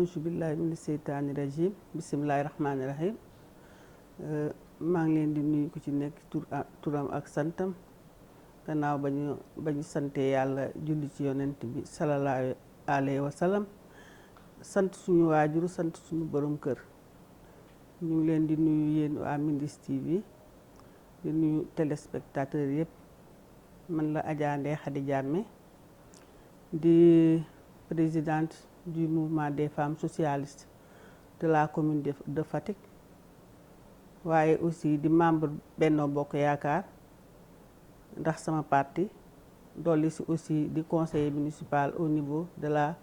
auzu billahi mina seytaani rajim bisimilahi rahmaani rahim maa ngi leen di nuyu ku ci nekk turam ak santam gannaaw ba ñu sante yàlla julli ci yonent bi sallallahu alayhi wa sallam sant suñu waajur sant suñu borom kër. ñu ngi leen di nuyu yéen waa Mindiss TV di nuyu téléspectateurs yëpp man la Adja Ndeye Khady Diamé di présidente du mouvement des femmes socialistes de la commune de Fatick waaye aussi di membre Benno Bokk Yaakaar ndax sama parti dolli si aussi di conseiller municipal au niveau de la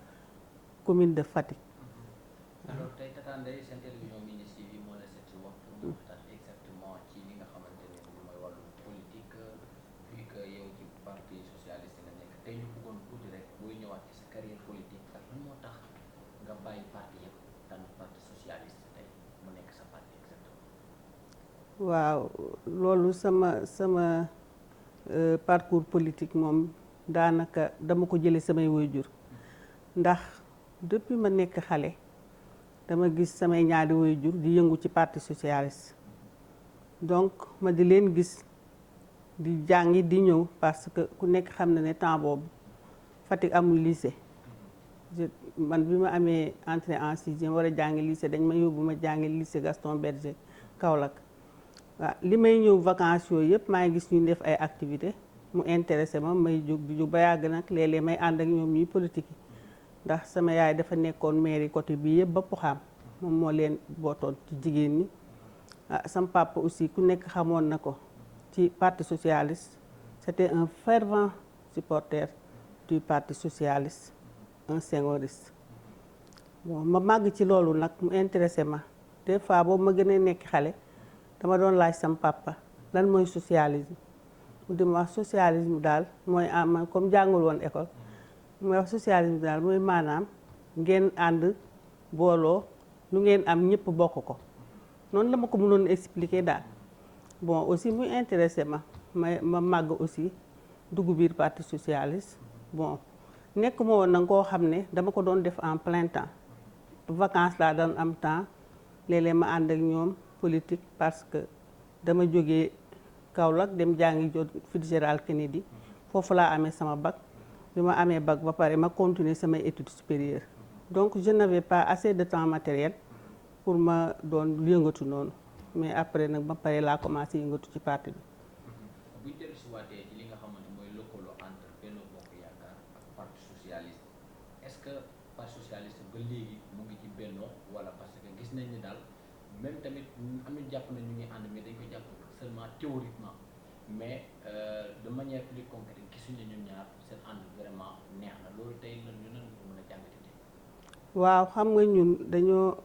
commune de Fatick. alors tey Tata Ndeye seen télévision Mindiss TV moo la seet si wax pour ñu waxtaan exactement ci li nga xamante ne mooy wàllu politique vu que yow ci parti socialiste nga nekk tey ñu bëggoon tuuti rek booy ñëwaat ci sa carrière politique ak lan moo tax nga bàyyi parti yëpp tànn parti socialiste tey mu nekk sa parti exactement. waaw loolu sama parcours politique moom daanaka dama ko jëlee samay waajur ndax depuis ma nekk xale dama gis samay ñaari waajur di yëngu ci parti socialiste donc ma di leen gis di jàngi di ñëw parce que ku nekk xam na ne temps boobu Fatick amul lycée man bi ma amee entrée en sixième war a jàngi lycée dañ ma yóbbu ma jàngi lycée Gaston Berger Kaolack. waaw li may ñëw vacances yooyu yëpp maa ngi gis ñu def ay activités mu intéressé ma may jóg di jóg ba yàgg nag léeg-léeg may ànd ak ñoom ñuy politique yi ndax sama yaay dafa nekkoon mairie côté bii yëpp ba Pouxam moom moo leen bootoon ci jigéen ñi. sama papa aussi ku nekk xamoon na ko ci parti socialiste c'était un fervent supporter du parti socialiste un senghoriste. bon ma màgg ci loolu nag mu intéressé ma des fois boobu ma gën a nekk xale. dama doon laaj sam papa lan mooy socialisme mu di ma wax socialisme daal mooy am comme jàngul woon école mooy wax socialisme daal mooy maanaam ngeen ànd booloo lu ngeen am ñëpp bokk ko noonu la ma ko mënoon expliquer daal. bon aussi muy intéressé ma màgg aussi dugg biir parti socialiste. bon nekk ma woon nag koo xam ne dama ko doon def en plein temps vacances laa doon am temps léeg-léeg ma ànd ak ñoom. politique parce que dama jógee Kaolack dem jàngi jot Fitzgerald Kennedy foofu laa amee sama bac bi ma amee bac ba pare ma continuer samay études supérieures donc je n'avais pas assez de temps matériel pour ma doon yëngatu noonu mais après nag ba pare laa commencé yëngatu ci parti bi. buñ dellu si waatee ci li nga xamante mooy lëkkaloo entre Benno Bokk Yaakaar ak parti socialiste est-ce que parti socialiste ba léegi mu ngi ci Benno wala parce que gis nañ ni daal. même tamit am nañu jàpp na ñu ngi ànd mais dañ ko jàpp seulement théoriquement mais de manière plus concrète gisuñu ñun ñaar seen ànd vraiment neex na loolu tey lan ñu nan ko mën a jàngatee. waaw xam nga ñun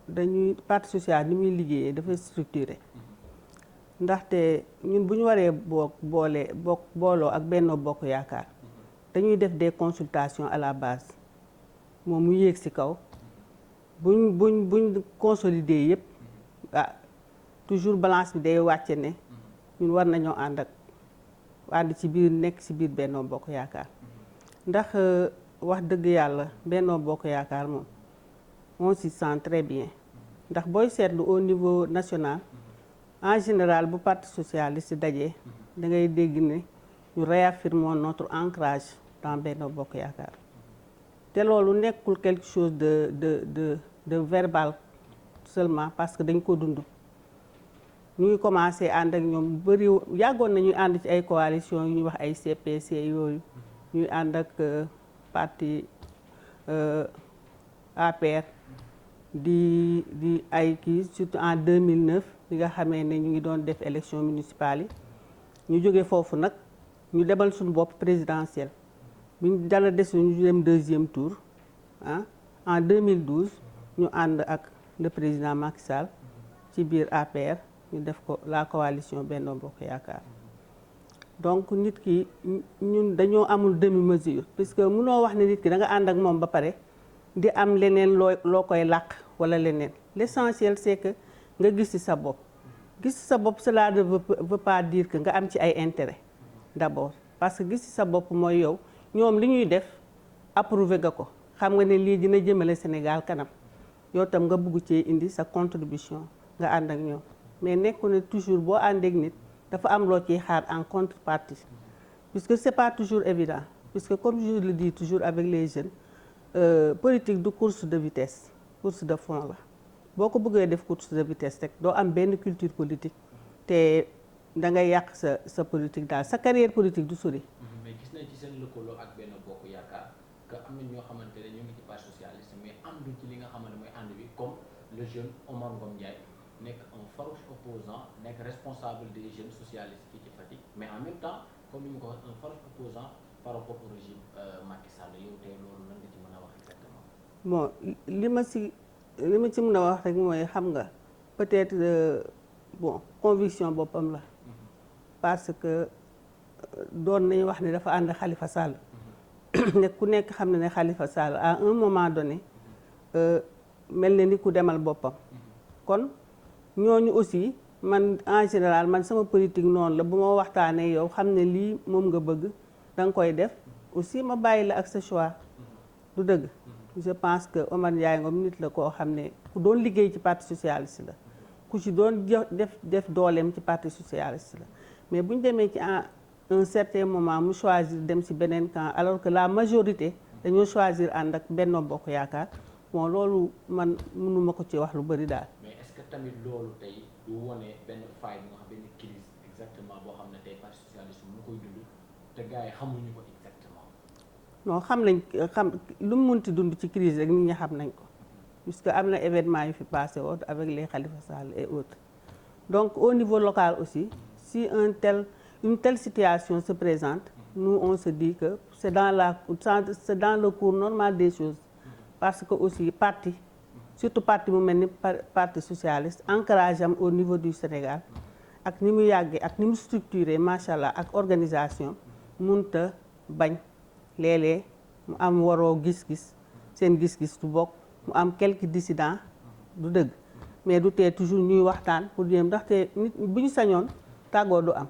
dañuy parti social ni muy liggéeyee dafay structuré ndaxte ñun bu ñu waree booloo ak Benno Bokk Yaakaar dañuy def des consultations à la base moom mu yéeg ci kaw buñ consolider yëpp. toujours balance bi day wàcce ne ñun war nañoo ànd ci biir nekk ci biir Benno Bokk Yaakaar ndax wax dëgg yàlla Benno Bokk Yaakaar moom on s'y sent très bien ndax booy seetlu au niveau national en général bu parti socialiste dajee da ngay dégg ne ñu réaffirmons notre ancrage dans Benno Bokk Yaakaar te loolu nekkul quelque chose de verbal seulement parce que dañ ko dund ñu ngi commencé ànd ak ñoom bëri yàggoon nañuy ànd ci ay coalition yu ñuy wax ay CPC yooyu ñuy ànd ak parti APR di ay kii surtout en 2009 bi nga xamee ne ñu ngi doon def élection municipale yi ñu jógee foofu nag ñu demal suñu bopp présidentielle bu ñu dala desu ñu dem deuxième tour en 2012 ñu ànd ak le président Macky Sall ci biir APR ñu def ko la coalition Benno Bokk Yaakaar donc nit ki ñun dañoo amul demi mesure puisque mënoo wax ne nit ki da nga ànd ak moom ba pare di am leneen loo koy làq wala leneen l'essentiel c'est que nga gis ci sa bopp gis ci sa bopp cela ne veut pas dire que nga am ci ay intérêt d'abord parce que gis ci sa bopp mooy yow ñoom li ñuy def approuvé nga ko xam nga ne lii dina jëmale Sénégal kanam yow tam nga bugg cee indi sa contribution nga ànd ak ñoom mais nekku ne toujours boo àndeek nit dafa am loo ciy xaar en contrepartie puisque c'est pas toujours évident puisque comme je le dis toujours avec les jeunes politique du course de vitesse course de fond la boo ko bëggee def course de vitesse rek doo am benn culture politique te da ngay yàq sa politique daal sa carrière politique du sori. mais gis nañ ci seen lëkkaloo ak Benno Bokk Yaakaar que am na ñoo xamante ne ñu ngi ci parti socialiste mais àndu ci li nga xamante mooy ànd bi comme le jeune Omar Ngom Ndiaye nekk un farouche opposant nekk responsable des jeunes socialistes fii ci Fatick mais en même temps comme ni mu ko waxee un farouche opposant par rapport au régime Macky Sall yow tey loolu lan nga ci mën a wax exactement. bon li ma ci mën a wax rek mooy xam nga peut-être bon conviction boppam la parce que doon nañu wax ne dafa ànd Khalifa Sall ne ku nekk xam ne Khalifa Sall à un moment donné mel na ni ku demal boppam kon ñooñu aussi man en général man sama politique noonu la bu ma waxtaanee yow xam ne lii moom nga bëgg da nga koy def aussi ma bàyyi la ak sa choix du dëgg. Je pense que Omar Ndiaye Ngom nit la koo xam ne ku doon liggéey ci parti socialiste la ku ci doon def dooleem ci parti socialiste la mais bu ñu demee ci un certain moment mu choisir dem ci beneen camp alors que la majorité dañoo choisir ànd ak Benno Bokk Yaakaar bon loolu man mënuma ko ci wax lu bari daal. mais est-ce que tamit loolu tey du wone benn faille bu nga xam benn crise exactement boo xam ne tey parti socialiste mu koy dund te gars yi xamuñu ko exactement. non xam lu mu munti dund ci crise rek nit ñi xam nañ ko puisque am na événement yu fi passé woon avec les Khalifa Sall et autres donc au niveau local aussi si une telle situation se présente nous on se dit que c'est dans le cours normal des choses parce que aussi surtout parti mu mel ni parti socialiste ancrage am au niveau du Sénégal ak ni mu yàggee ak ni mu structuré macha allah ak organisation munta bañ léeg-léeg mu am waroo gis-gis seen gis-gis du bokk mu am quelques dissidents du dëgg mais du tee toujours ñuy waxtaan pour jéem ndaxte nit bu ñu sañoon tàggoo du am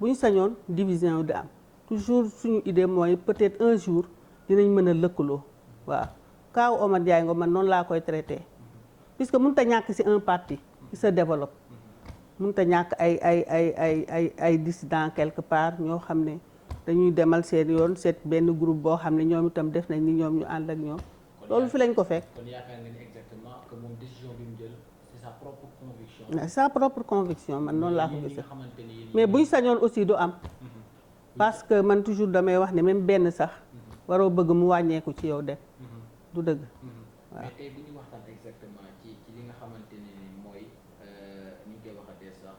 bu ñu sañoon division du am toujours suñu idée mooy peut-être un jour dinañ mën a lëkkaloo waaw kaaw Omar Ndiaye Ngom man noonu laa koy traité puisque mënut a ñàkk ci un parti qui se développe mënut a ñàkk ay dissidents quelque part ñoo xam ne dañuy demal seen yoon seet benn groupe boo xam ne ñoom itam def nañ ni ñoom ñu ànd ak ñoom loolu fi lañ ko fekk. kon yaakaar nga ni exactement que moom décision bi mu jël c'est sa propre conviction. sa propre conviction man noonu laa ko gisee mais buñ sañoon aussi du am parce que man toujours damay wax ne même benn sax waroo bëgg mu wàññeeku ci yow dem du dëgg. waaw mais tey bu ñu waxtaan exactement ci li nga xamante ne mooy ni ñu koy waxatee sax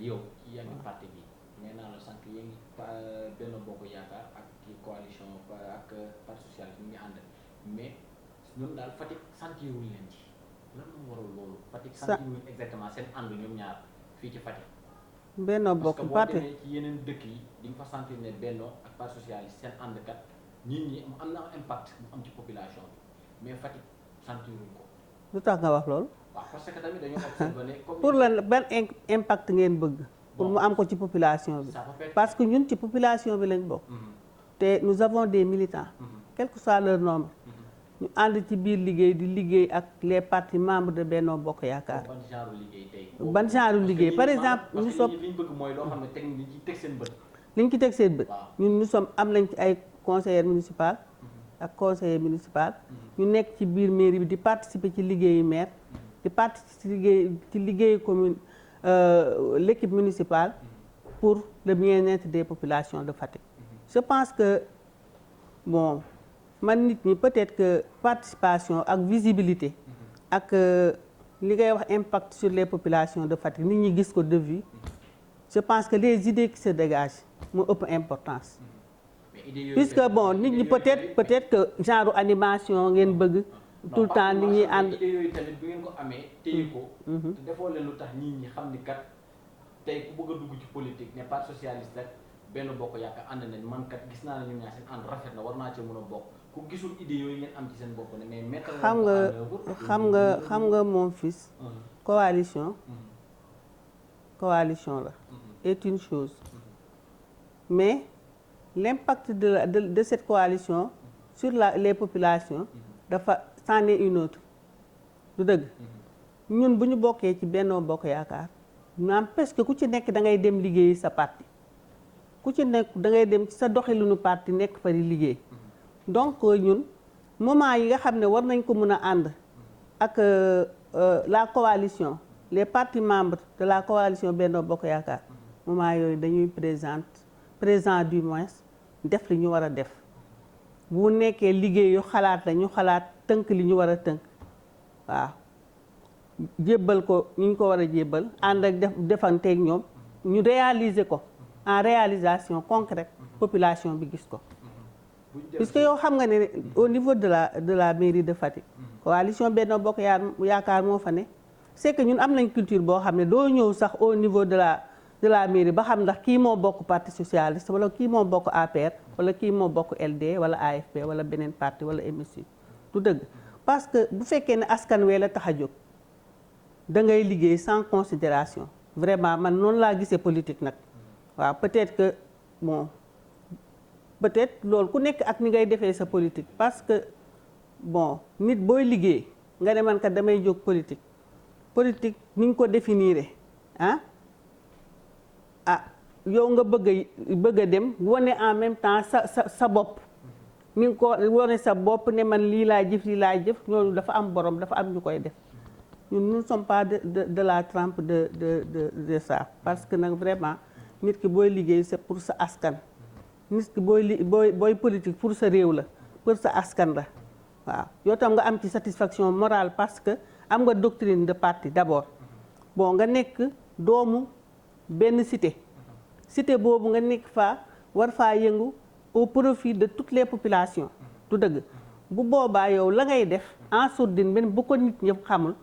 yow ci yenn parti bi nee naa la sànq yéen Benno Bokk Yaakaar ak coalition ak parti socialiste ñu ngi ànd mais ñun daal Fatick sentiruñ leen ci lan moo waral loolu. Fatick sentiruñ exactement seen ànd ñoom ñaar fii ci Fatick. Benno Bokk parti parce que boo demee ci yeneen dëkk yi di nga fa sentir ne Benno ak parti socialiste seen àndkat nit ñi am na impact mu am ci population bi mais Fatick sentiruñ ko. lu tax nga wax loolu. waaw parce que tamit dañoo observé comme pour lan ban impact ngeen bëgg. pour mu am ko ci population bi. parce que ñun ci population bi lañ bokk. te nous avons des militants. quel que soit leur nombre. ñu ànd ci biir liggéey di liggéey ak les partis membres de Benno Bokk Yaakaar. ban genre liggéey tey. ban genre liggéey par exemple. ñu soog li ñu bëgg mooy loo xam ne teg nañ ci teg seen bët. li ñu ci teg seen bët. ñun nous sommes am nañ ci ay conseillers municipaux ak conseillers municipaux. ñu nekk ci biir mairie bi di participer ci liggéeyu maire. di participer ci liggéeyu commune l'équipe municipale pour le bien-être des populations de Fatick. je pense que bon. man nit ñi peut-être que participation ak visibilité ak li ngay wax impact sur les populations de Fatick nit ñi gis ko de vue je pense que les idées qui se dégagent moo ëpp importance puisque bon nit ñi peut-être que genre animation ngeen bëgg tout le temps nit ñi ànd idées yooyu tamit bu ngeen ko amee téye ko te defoo leen lu tax nit ñi xam ni kat tey ku bëgg a dugg ci politique ne parti socialiste rek Benno Bokk Yaakaar ànd nañ man kat gis naa ne ñoom ñaar seen ànd rafet na war naa ci mën a bokk ku gisul idée yooyu ngeen am ci seen bopp ne mais mettre xam nga mon fils coalition la est une chose mais l'impact de cette coalition sur les populations dafa c'en est une autre du dëgg ñun bu ñu bokkee ci Benno Bokk Yaakaar n'empêche que ku ci nekk da ngay dem liggéeyi sa parti ku ci nekk da ngay dem ci sa doxalinu parti nekk fa di liggéey donc ñun moment yi nga xam ne war nañ ko mën a ànd ak la coalition les partis membres de la coalition Benno Bokk Yaakaar moment yooyu dañuy présent du moins def li ñu war a def bu nekkee liggéey yu xalaat la ñu xalaat tënk li ñu war a tënk waaw jébbal ko ñu ko war a jébbal ànd ak defanteeg ñoom ñu réaliser ko en réalisation concrète population bi gis ko puisque yow xam nga ne au niveau de la mairie de Fatick coalition Benno Bokk Yaakaar moo fa ne c'est que ñun am nañ culture boo xam ne doo ñëw sax au niveau de la mairie ba xam ndax kii moo bokk parti socialiste wala kii moo bokk APR wala kii moo bokk LD wala AFP wala beneen parti wala MSU du dëgg parce que bu fekkee ne askan wee la tax a jóg da ngay liggéey sans considération vraiment man noonu laa gisee politique nag waaw peut-être que bon peut-être loolu ku nekk ak ni ngay defee sa politique parce que bon nit booy liggéey nga ne man kat damay jóg politique ni nga ko définir yow nga bëgg a dem wane en même temps sa bopp ni nga ko wane sa bopp ne man lii laa jëf ñooñu dafa am borom dafa am ñu koy def ñun nous ne sommes pas de la trempe de ça parce que nag vraiment nit ki booy liggéey c'est pour sa askan nit ki booy politique pour sa réew la pour sa askan la waaw yow tam nga am ci satisfaction morale parce que am nga doctrine de parti d'abord bon nga nekk doomu benn cité boobu nga nekk war faa yëngu au profit de toutes les populations du dëgg bu boobaa yow la ngay def en sourdine benn bu ko nit ñëpp xamul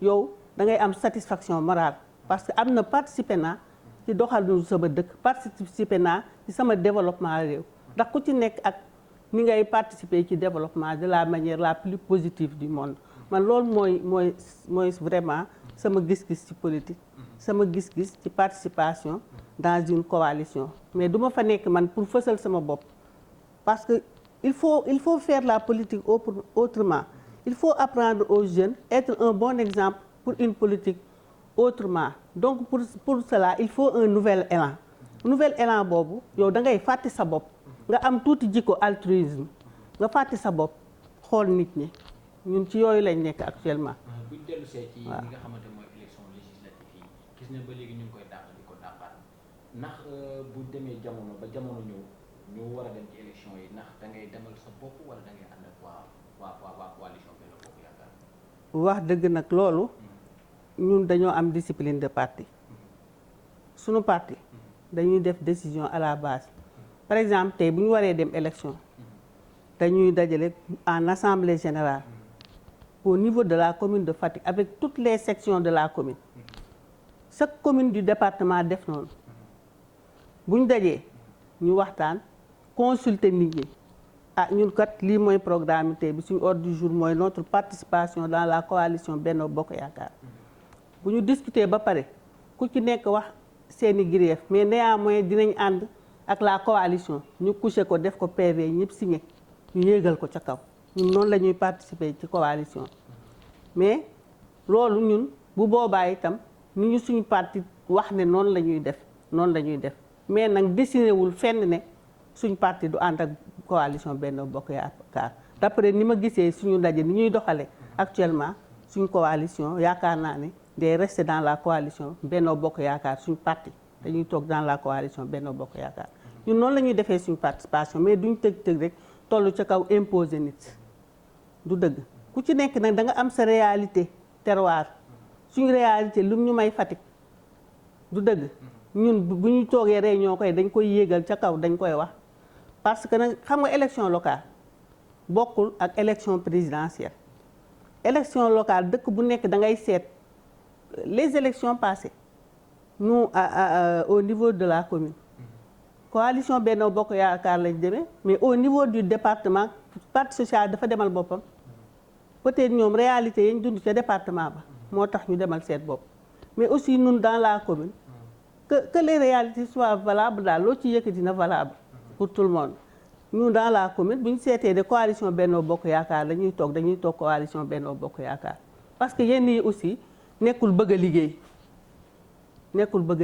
yow da ngay am satisfaction morale parce que am na participer naa ci doxalinu sama dëkk participer naa ci sama développement réew ndax ku ci nekk ak ni ngay participer ci développement de la manière la plus positive du monde man loolu mooy vraiment sama gis-gis ci politique sama gis-gis ci participation dans une coalition mais du ma fa nekk man pour fësal sama bopp parce que il faut faire la politique autrement il faut apprendre aux jeunes être un bon exemple pour une politique autrement donc pour cela il faut un nouvel élan boobu yow da ngay fàtte sa bopp nga am tuuti jikko altruisme nga fàtte sa bopp xool nit ñi ñun ci yooyu lañ nekk actuellement. buñ dellu see ci li nga xamante mooy élection législative yi gis nañ ba léegi ñu ngi koy dàq di ko dàqaat ndax bu demee jamono ba jamono ñëw ñu war a dem ci élection yi ndax da ngay demal sa bopp wala da ngay ànd ak waa coalition Benno Bokk Yaakaar. wax dëgg nag loolu ñun dañoo am discipline de parti suñu parti dañuy def décision à la base par exemple tey bu ñu waree dem élection dañuy dajale en assemblée générale au niveau de la commune de Fatick avec toutes les sections de la commune chaque commune du département def noonu bu ñu dajee ñu waxtaan consulter nit ñi ñun kat lii mooy programme tey bi suñu ordre du jour mooy notre participation dans la coalition Benno Bokk Yaakaar bu ñu discuter ba pare ku ci nekk wax seeni grief mais néanmoins dinañ ànd ak la coalition ñu couché ko def ko PV ñëpp signé ñu yéegal ko ca kaw ñun noonu la ñuy participer ci coalition mais loolu ñun bu boobaa itam ni ñu suñu parti wax ne noonu la ñuy def mais nag décidé wul fenn ne suñu parti du ànd ak coalition Benno Bokk Yaakaar d'après ni ma gisee suñu ndaje ni ñuy doxale actuellement suñu coalition yaakaar naa ne day rester dans la coalition Benno Bokk Yaakaar suñu parti dañuy toog dans la coalition Benno Bokk Yaakaar ñun noonu la ñuy defee suñu participation mais duñ tëg rek tollu ca kaw imposer nit du dëgg ku ci nekk nag da nga am sa réalité terroir suñu réalité lu ñu may Fatick du dëgg ñun bu ñu toogee réunion koy dañ koy yéegal ca kaw dañ koy wax parce que nag xam nga élection locale bokkul ak élection présidentielle élection locale dëkk bu nekk da ngay seet les élections passées nous au niveau de la commune coalition Benno Bokk Yaakaar lañ demee mais au niveau du département parti social dafa demal boppam peut-être ñoom réalité yañ dund ca département ba moo tax ñu demal seet bopp mais aussi ñun dans la commune que les réalités soient valables daal loo ci yëkkati na valable pour tout le monde ñun dans la commune bu ñu seetee de coalition Benno Bokk Yaakaar dañuy toog coalition Benno Bokk Yaakaar parce que yenn yi aussi nekkul bëgg a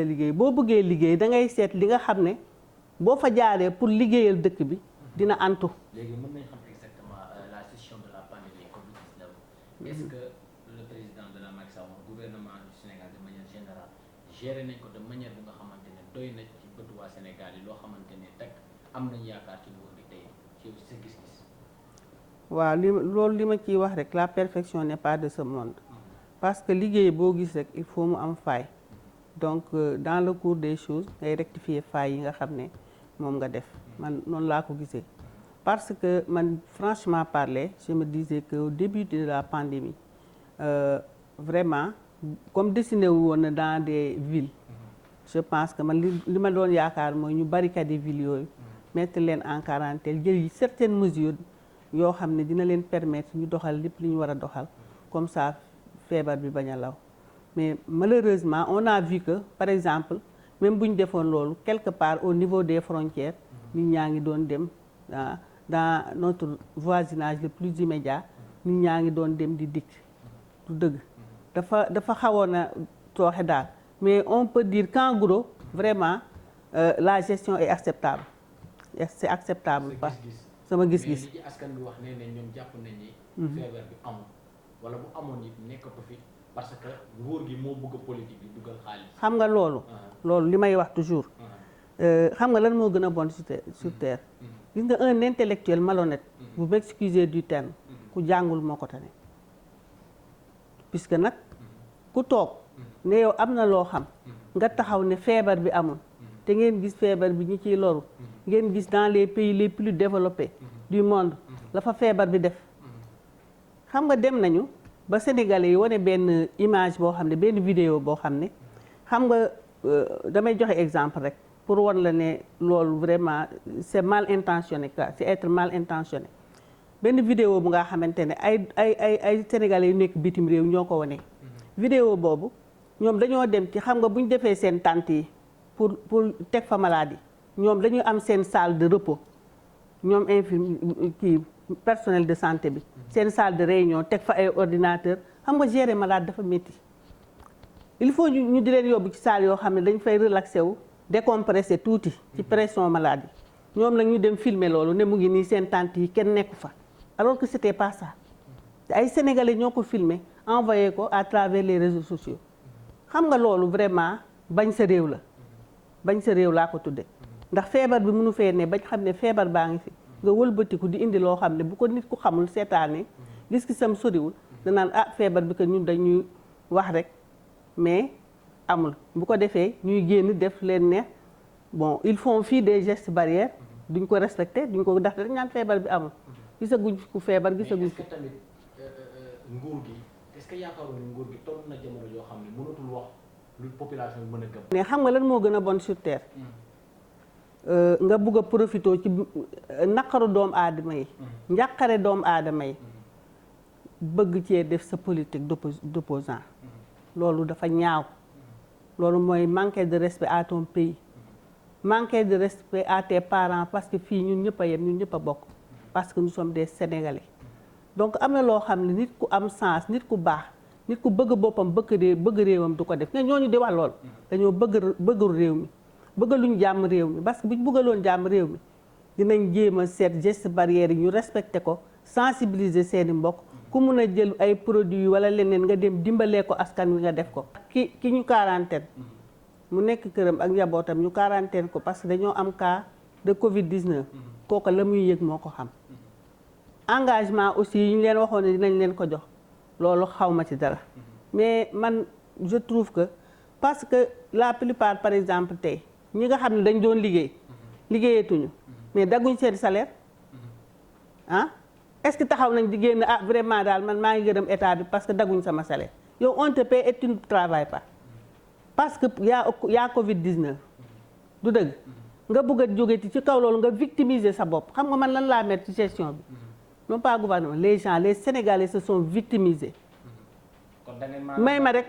liggéey boo bëggee liggéey da ngay seet li nga xam ne boo fa jaaree pour liggéeyal dëkk bi dina antu. léegi mën nañ xam exactement la gestion de la pandémie Covid-19 est-ce que le président de la Macky Sall gouvernement du Sénégal de manière générale géré nañ ko de manière bu nga xamante ne doy na ci bëtu waa Sénégal yi loo xamante ne teg am nañ yaakaar ci nguur gi tey ci sa gis-gis. waaw loolu li ma ciy wax rek la perfection n'est pas de ce monde parce que liggéey boo gis rek il faut mu am faille donc dans le cours des choses ngay rectifier faille yi nga xam ne moom nga def man noonu laa ko gisee parce que man franchement parler je me disais que au début de la pandémie vraiment comme dessiné wu woon na dans des villes je pense que man li ma doon yaakaar mooy ñu barricader villes yooyu mettre leen en quarantaine jël certaines mesures yoo xam ne dina leen permettre ñu doxal lépp li ñu war a doxal comme ça feebar bi bañ a law mais malheureusement on a vu que par exemple même bu ñu defoon loolu quelque part au niveau des frontières nit ñaa ngi doon dem dans notre voisinage le plus immédiat nit ñaa ngi doon dem di dikk du dëgg dafa xawoon a tooxe daal mais on peut dire qu'en gros vraiment la gestion est acceptable c'est acceptable pas sama gis-gis. mais li ci askan bi wax nee nañ ñoom jàpp nañ ni feebar bi amul wala bu amoon it nekkatu fi parce que nguur gi moo bëgg politique bi dugal xaalis. xam nga loolu li may wax toujours xam nga lan moo gën a bon sur terre gis nga un intellectuel malhonnête vous m'excusez du terme ku jàngul moo ko tane puisque nag ku toog ne yow am na loo xam nga taxaw ne feebar bi amul te ngeen gis feebar bi ñi ciy loru ngeen gis dans les pays les plus développés du monde la fa feebar bi def xam nga dem nañu ba sénégalais yi wane benn image boo xam ne benn vidéo boo xam ne xam nga damay joxe exemple rek pour wan la ne loolu vraiment c'est mal intentionné quoi c'est être mal intentionné benn vidéo bu nga xamante ne ay sénégalais yu nekk bitim réew ñoo ko wane. vidéo boobu ñoom dañoo dem ci xam nga bu ñu defee seen tente yi pour teg fa maladie ñoom dañuy am seen salle de repos ñoom personnel de santé bi seen salle de réunion teg fa ay ordinateur xam nga gérer malade dafa métti il faut ñu di leen yóbbu ci salle yoo xam ne dañ fay relaxé wu décompressé tuuti ci pression maladie ñoom nag ñu dem filmer loolu ne mu ngi nii seen tente yi kenn nekku fa alors que c'était pas ça ay sénégalais ñoo ko filmer envoyé ko à travers les réseaux sociaux xam nga loolu vraiment bañ sa réew laa ko tudde ndax feebar bi mënu fee ne bañ xam ne feebar baa ngi fi nga wëlbatiku di indi loo xam ne bu ko nit ku xamul seetaane gis-gisam soriwul danaan feebar bi que ñun dañuy wax rek mais amul bu ko defee ñuy génn def leen ne bon ils font fi des gestes barrières duñ ko respecté duñ ko ndax dañ naan feebar bi amul gisaguñ ku feebar gisaguñ ko tamit nguur gi est-ce que yaakaaroon ni nguur gi toll na jamono yoo xam ne mënatul wax lu population bi mën a gëm. mais xam nga lan moo gën a bon sur terre nga bugg a profité ci naqaru doomu aadama yi njàqare doomu aadama yi bëgg cee def sa politique d'opposant loolu dafa ñaaw loolu mooy manquer de respect à ton pays manquer de respect à tes parents parce que fii ñun ñëpp a yem ñun ñëpp a bokk parce que nous sommes des Sénégalais donc am na loo xam ne nit ku am sens nit ku baax nit ku bëgg boppam bëgg réewam du ko def ne ñooñu di wax lool dañoo bëggul réew mi bëggaluñ jàmm réew mi parce que buñ bëggaloon jàmm réew mi dinañ jéem a seet geste barrière yi ñu respecté ko sensibiliser seeni mbokk ku mun a jël ay produits wala leneen nga dem dimbalee ko askan wi nga def ko ki ñu quarantaine mu nekk këram ak njabootam ñu quarantaine ko parce que dañoo am cas de Covid-19 kooku la muy yëg moo ko xam engagement aussi yi ñu leen waxoon ne dinañ leen ko jox loolu xawma ci dara mais man je trouve que parce que la plupart par exemple tey ñi nga xam ne dañ doon liggéeyatuñu mais dagguñ seen salaire est-ce que taxaw nañ di génn vraiment daal man maa ngi gërëm état bi parce que dagguñ sama salaire yow on te paie et tu ne travailles pas parce que yaa Covid-19 du dëgg nga bëgg a jóge ci kaw loolu nga victimiser sa bopp xam nga man lan laa mettre ci gestion bi non pas gouvernement les gens les Sénégalais se sont victimisés may ma rek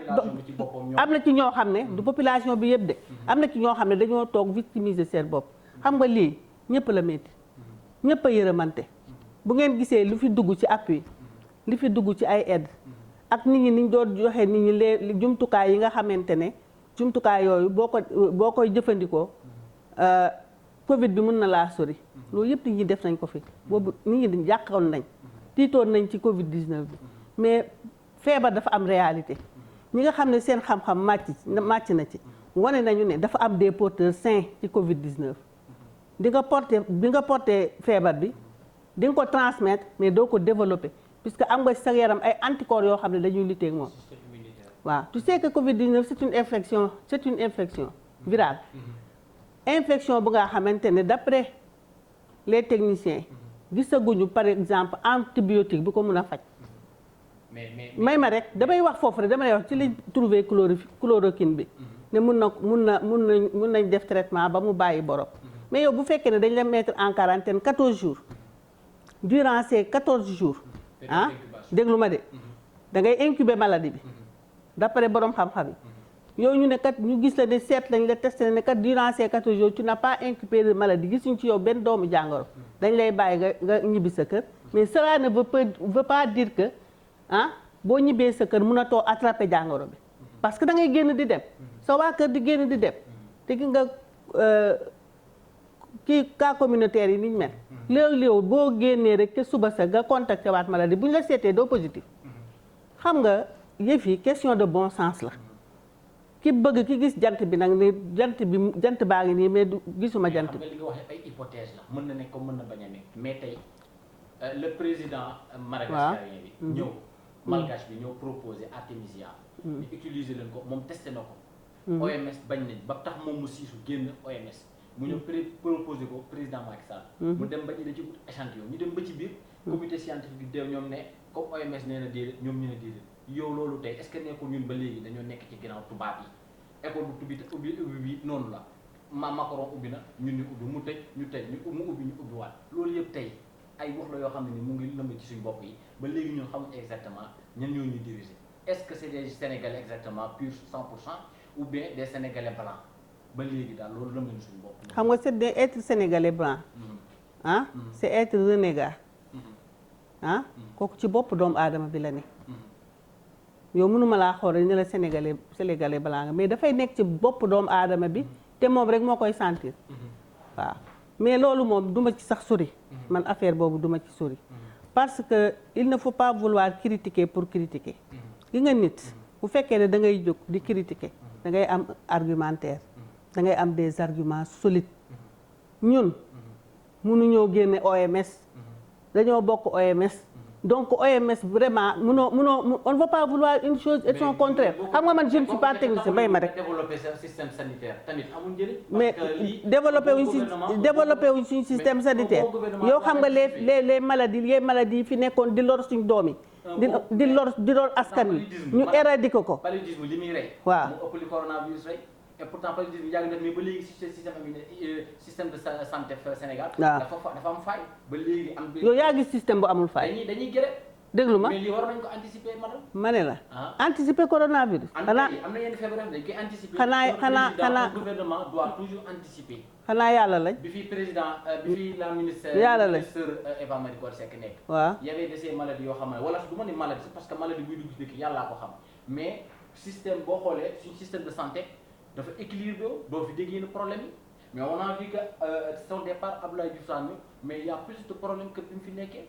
am na ci ñoo xam ne du population bi yëpp de am na ci ñoo xam ne dañoo toog victimiser seen bopp xam nga lii ñëpp la metti ñëpp a yërëmante bu ngeen gisee lu fi dugg ci appui li fi dugg ci ay aide ak nit ñi niñ doon joxe nit ñi les jumtukaay yi nga xamante ne jumtukaay yooyu boo koy jëfandikoo Covid bi mën na laa sori loolu yëpp nit ñi def nañ ko fi boobu nit ñi jàqoon nañ tiitoon nañ ci Covid 19 bi mais feebar dafa am réalité ñi nga xam ne seen xam-xam màcc na ci wane nañu ne dafa am des porteurs sains ci Covid 19 bi nga porté feebar bi di nga ko transmettre mais doo ko développer puisque am nga sa yaram ay anticorps yoo xam ne dañuy lutter ak moom waaw tu sais que Covid 19 c'est une infection virale infection bu nga xamante ne d'après les techniciens gisaguñu par exemple antibiotique bu ko mën a faj may ma rek damay wax foofu rek damay wax ci liñ trouvé chloroquine bi ne mun nañ def traitement ba mu bàyyi borom mais yow bu fekkee ne dañ la mettre en quarantaine 14 jours durant ces 14 jours ah déglu ma de da ngay incuber maladie bi d'après borom xam-xam yi yow ñu ne kat ñu gis la ne seet lañ la testé ne kat durant ces 14 jours tu n'as pas incubé de maladie gisuñ ci yow benn doomu jàngoro dañ lay bàyyi nga ñibbi sa kër mais cela ne veut pas dire que boo ñibbee sa kër mënatoo attraper jàngoro bi parce que da ngay génn di dem sa waa kër di génn di dem te gi nga kii cas communautaire yi niñ mel léeg-léeg boo génnee rek te suba sa nga contacté waat maladie bu ñu la seetee doo positif xam nga yëf yi question de bon sens la ki bëgg ki gis jant bi nag ne jant baa ngi nii mais gisuma jant bi. mais xam nga li nga wax ay hypothèse la mën na nekk comme mën na bañ a nekk mais tey le président madagascarien bi ñëw malgache bi ñëw proposé artémisia ñu utiliser leen ko moom testé na ko OMS bañ nañ ba tax moom mu siisu génn OMS mu ñëw proposé ko président Macky Sall mu dem ba ci da ci ut échantillon ñu dem ba ci biir comité scientifique bi deew ñoom ne comme OMS nee na déedéet ñoom ñu ne déedéet yow loolu tey est-ce que nekkul ñun ba léegi dañoo nekk ci ginnaaw tubaab yi école bu ubbi bi noonu la Macron ubbi na ñun ñu ubbi mu tëj ñu tëj mu ubbi ñu ubbi waat loolu yëpp tey ay wax la yoo xam ne ni mu ngi lëmb ci suñu bopp yi ba léegi ñun xamuñ exactement ñan ñoo ñuy diriger est-ce que c'est des Sénégalais exactement pur 100% ou bien des Sénégalais blancs ba léegi daal loolu lëmb suñu bopp. xam nga c'est être Sénégalais blanc c'est être renégat kooku ci bopp doomu aadama bi la ne yow mënuma laa xool rek ne la sénégalais blanc nga mais dafay nekk ci bopp doomu aadama bi te moom rek moo koy sentir waaw mais loolu moom duma ci sax sori man affaire boobu duma ci sori parce que il ne faut pas vouloir critiquer pour critiquer gi nga nit bu fekkee ne da ngay jóg di critiquer da ngay am argumentaire da ngay am des arguments solides ñun mënuñoo génne OMS dañoo bokk OMS donc OMS vraiment mënoo on ne va pas vouloir une chose et son contraire xam nga man je ne suis pas technicien may ma rek développer ce système sanitaire tamit amul njëriñ mais développé wuñ suñu système sanitaire yow xam nga les maladies yi fi nekkoon di lor suñu doom yi di lor askan wi ñu éradiquer ko paludisme li muy rey waaw mu ëpp li coronavirus rey et pourtant paludisme yàgg na mais ba léegi système de santé Sénégal dafa am faay ba léegi am yow yaa gis système bu amul faay dañuy gërëm déglu ma mais lii war nañ ko anticiper madame ma ne la anticiper coronavirus xanaa am na yenn feebar dañ koy anticiper xanaa gouvernement doit toujours anticiper xanaa yàlla lañ bi fi président bi fi la ministre Eva Marie Coll Seck nekk waaw y avait de ces maladies yoo xam ne wala du ma ne maladie parce que maladie buy dugg ci dëkk yàllaa ko xam mais système boo xoolee suñu système de santé dafa équilibré doo fi dégg yenn problème yi mais on a vu que son départ Abdoulaye Diouf Sarr mais il y a plus de problèmes que bi mu fi nekkee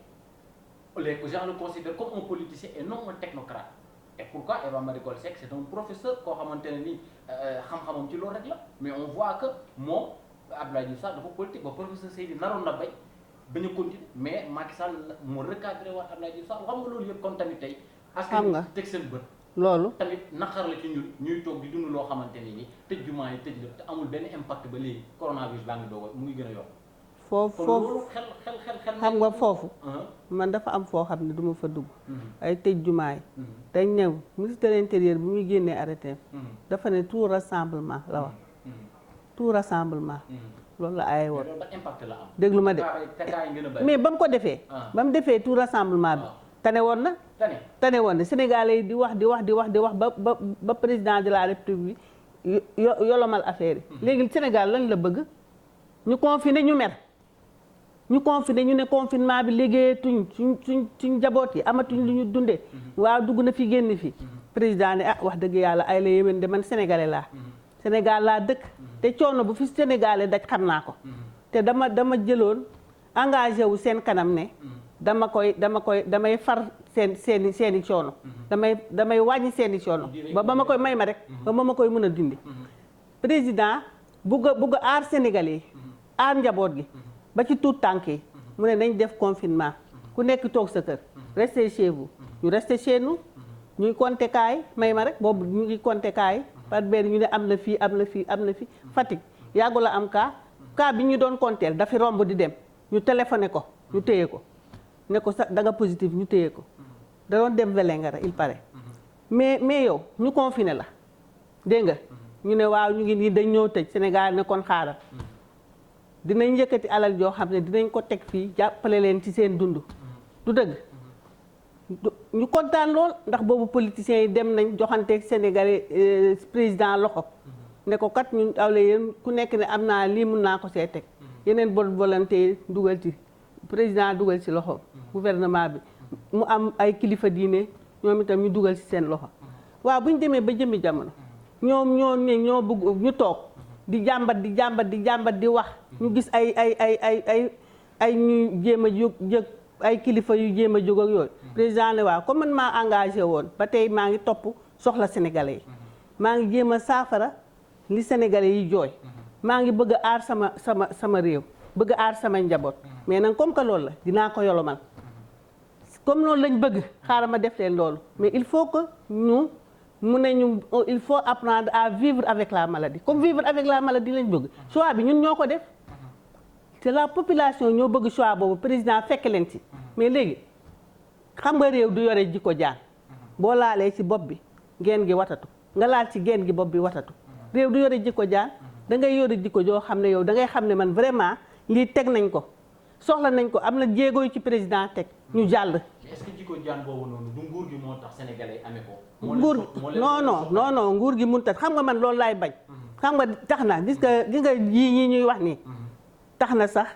les gens le considèrent comme un politicien et non un technocrate et pourquoi Eva Marie Coll Seck c'est un professeur koo xamante ne ni xam-xamam ci loolu rek la mais on voit que moom Abdoulaye Diouf Sarr dafa politique ba professeur Seydi naroon na bay bañ a continuer mais Macky Sall moo recadré waat Abdoulaye Diouf Sarr xam nga loolu yëpp comme tamit tey askan wi teg seen bët loolu tamit naqar la ci ñun ñuy toog di dund loo xamante ne ni tëj jumaa yi tëj lépp te amul benn impact ba léegi coronavirus baa ngi doog mu ngi gën a yokk foofu xam nga foofu man dafa am foo xam ne du ma fa dugg ay tëj jumaay dañ ñëw ministre de l'intérieur bi muy génnee arrêté dafa ne tout rassemblement la wax tout rassemblement loolu la ay woon déglu ma de mais ba mu ko defee ba mu defee tout rassemblement bi tane woon na Sénégalais yi di wax ba président de la République yolomal affaire yi léegi Sénégal lañ la bëgg ñu confiné ñu mer ñu confiné ñu ne confinement bi liggéeyatuñ suñ njaboot yi amatuñ lu ñu dundee waaw dugg na fi génn fi président ne ah wax dëgg yàlla ay la yéwén de man sénégalais laa Sénégal laa dëkk te coono bu fi sénégalais daj xam naa ko te dama jëloon engagé wu seen kanam ne damay far seeni coono damay wàññi seeni coono ba ma koy may ma rek ba ma koy mën a dindi président bugg a aar sénégalais yi aar njaboot gi ba ci tuut tànk yi mu ne nañ def confinement ku nekk toog sa kër restez chez vous ñu restez chez nous ñuy compter kaay may ma rek boobu ñu ngi compter kaay par benn ñu ne am na fii Fatick yàggu la am cas bi ñu doon compter dafi romb di dem ñu téléphoné ko ñu téye ko ne ko sax da nga positif ñu téye ko da doon dem Vélingara il paraît mais yow ñu confiné la dégg nga ñu ne waaw ñu ngi nii dañ ñoo tëj Sénégal ne kon xaaral dinañ yëkkati alal joo xam ne dinañ ko teg fii jàppale leen ci seen dund du dëgg ñu kontaan lool ndax boobu politiciens yi dem nañ joxanteeg Sénégalais président loxo ne ko kat ñun awle yéen ku nekk ne am naa lii mun naa ko see teg yeneen bonne volonté dugal ci président dugal ci loxo gouvernement bi mu am ay kilifa diine ñoom itam ñu dugal ci seen loxo waaw bu ñu demee ba jëmmi jamono ñoo bëgg ñu toog di jàmbat di wax ñu gis ay ñuy jéem a jóg ay kilifa yu jéem a jóg ak yooyu président ne waaw comme man maa engagé woon ba tey maa ngi topp soxla sénégalais yi maa ngi jéem a saafara li sénégalais yi jooy maa ngi bëgg a aar sama réew bëgg a aar sama njaboot mais nag comme que loolu la dinaa ko yolomal comme loolu lañ bëgg xaaral ma def leen loolu mais il faut que il faut apprendre à vivre avec la maladie comme vivre avec la maladie lañ bëgg choix bi ñun ñoo ko def te la population ñoo bëgg choix boobu président fekk leen ci mais léegi xam nga réew du yore jikko jaan boo laalee ci bopp bi geen gi watatu nga laal ci geen gi bopp bi watatu réew du yore jikko jaan da ngay yore jikko joo xam ne yow da ngay xam ne man vraiment lii teg nañ ko soxla nañ ko am na jéego yu ci président teg ñu jàll. est-ce que jikko jaan boobu noonu du nguur gi moo tax sénégalais amee ko. non nguur gi mënut a xam nga man loolu laay bañ. xam nga tax na gis nga yii ñuy wax nii. tax na sax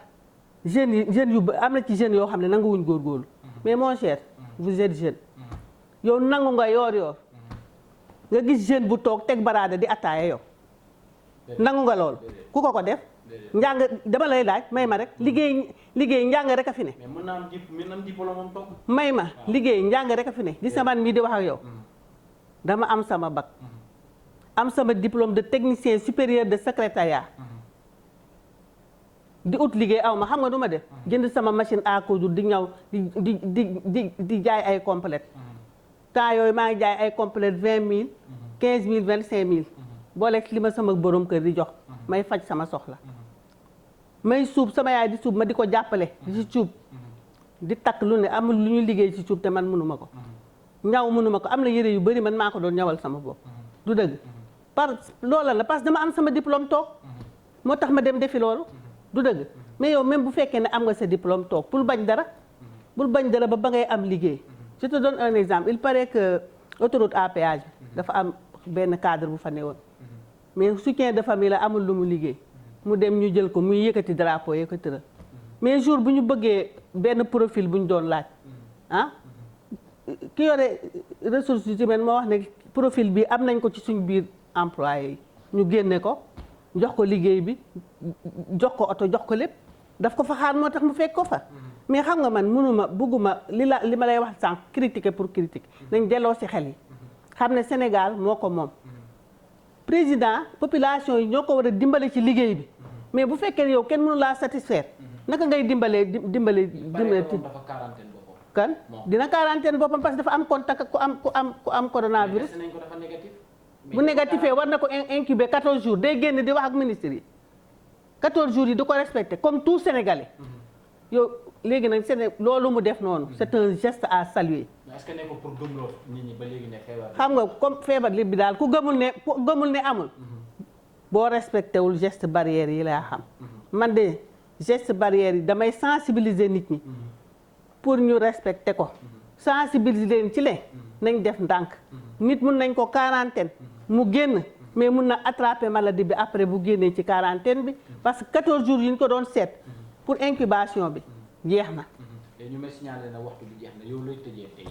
jeunes yu am na ci jeunes yoo xam ne nanguwuñ góorgóorlu mais mon cher vous êtes jeune yow nangu nga yoor nga gis jeune bu toog teg baraada di attaaya yow nangu nga loolu ku ko def njàng dama lay laaj may ma rek liggéey njàng rek a fi ne mën naa am diplôme moom toog may ma liggéey njàng rek a fi ne gis nga man mii di wax ak yow dama am sama bac am sama diplôme de technicien supérieur de secrétariat di ut liggéey aw ma xam nga du ma def jënd sama machine à coudre di ñaw di jaay ay complète temps yooyu maa ngi jaay ay complète 20 000 15 000 25 000 booleeg li ma sama borom kër di jox may faj sama soxla may suub sama yaay di suub ma di ko jàppale di ci cuub di takk lu ne amul lu ñu liggéey ci cuub te man mënuma ko ñaw mënuma ko am na yére yu bëri man maa ko doon ñawal sama bopp du dëgg loola la parce que dama am sama diplôme toog moo tax ma dem defi loolu du dëgg mais yow même bu fekkee ne am nga sa diplôme toog bul bañ dara ba ngay am liggéey je te donne un exemple il paraît que autoroute à péage bi dafa am benn cadre bu fa newoon mais soutien de famille la amul lu mu liggéey mu dem ñu jël ko muy yëkkati drapeau yëkkati la mais jour bu ñu bëggee benn profil bu ñu doon laaj ki yore ressources humaines moo wax ne profil bi am nañ ko ci suñ biir employé yi ñu génne ko jox ko liggéey bi jox ko oto jox ko lépp daf ko fa xaar moo tax mu fekk ko fa mais xam nga man bugguma li ma lay wax sànq critiquer pour critiquer nañ delloo ci xel yi xam ne Sénégal moo ko moom président population yi ñoo ko war a dimbale ci liggéey bi mais bu fekkee yow kenn mënu laa satisfaire naka ngay dimbale dafa quarantaine boppam kan dina quarantaine boppam parce que dafa am contact ku am coronavirus bu négatifee war na ko incuber 14 jours day génn di wax ak ministre yi 14 jours yi di ko respecté comme tout Sénégalais yow léegi nag loolu mu def noonu c'est un geste à saluer. est-ce que nekkul pour gëmloo nit ñi ba léegi ne feebar xam nga comme feebar li bi daal ku gëmul ne amul boo respecté wul geste barrière yi laa xam man de geste barrière yi damay sensibiliser nit ñi pour ñu respecter ko sensibiliser leen ci nañ def ndànk nit mun nañ ko quarantaine mu génn mais mun na attraper maladie bi après bu génnee ci quarantaine bi parce que 14 jours yi ñu ko doon seet pour incubation bi jeex na. ñu may signalé na waxtu bi jeex na yow looy tëjee tey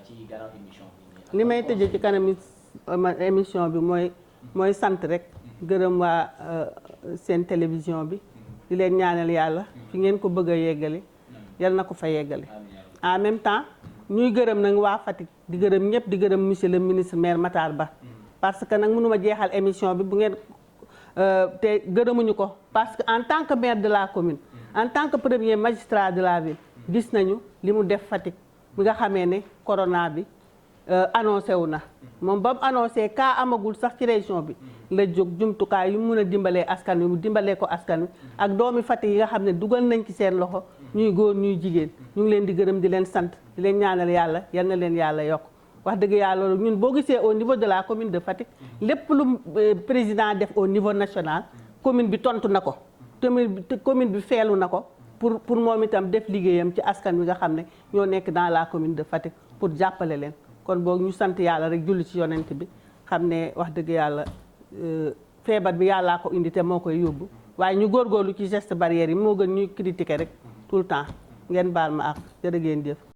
ci gannaaw émission bi. li may tëjee ci kanam émission bi mooy sant rek gërëm waa seen télévision bi di leen ñaanal yàlla fi ngeen ko bëgg a yeggale yal na ko fa yeggale. en même temps ñuy gërëm nag waa Fatick di gërëm ñëpp di gërëm monsieur le ministre maire Matar Ba parce que nag mënuma jeexal émission bi bu ngeen te gërëmuñu ko parce que en tant que maire de la commune en tant que premier magistrat de la ville gis nañu li mu def Fatick bi nga xamee ne corona bi annoncé wu na moom ba mu annoncé cas amagul sax ci région bi la jóg jumtukaay yu mun a dimbalee askan wi mu dimbalee ko askan wi ak doomi Fatick yi nga xam ne dugal nañ ci seen loxo ñuy góor ñuy jigéen ñu ngi leen di gërëm di leen sant di leen ñaanal yàlla yal na leen yàlla yokk wax dëgg yàlla loolu ñun boo gisee au niveau de la commune de Fatick lépp lu président def au niveau national commune bi tontu na ko commune bi feelu na ko pour moom itam def liggéeyam ci askan wi nga xam ne ñoo nekk dans la commune de Fatick pour jàppale leen kon boog ñu sant yàlla rek julli ci yonent bi xam ne wax dëgg yàlla feebar bi yàllaa ko indi te moo koy yóbbu waaye ñu góorgóorlu ci geste barrière yi moo gën ñuy critiquer rek tout le temps ngeen baal ma ak jërë ngeen jëf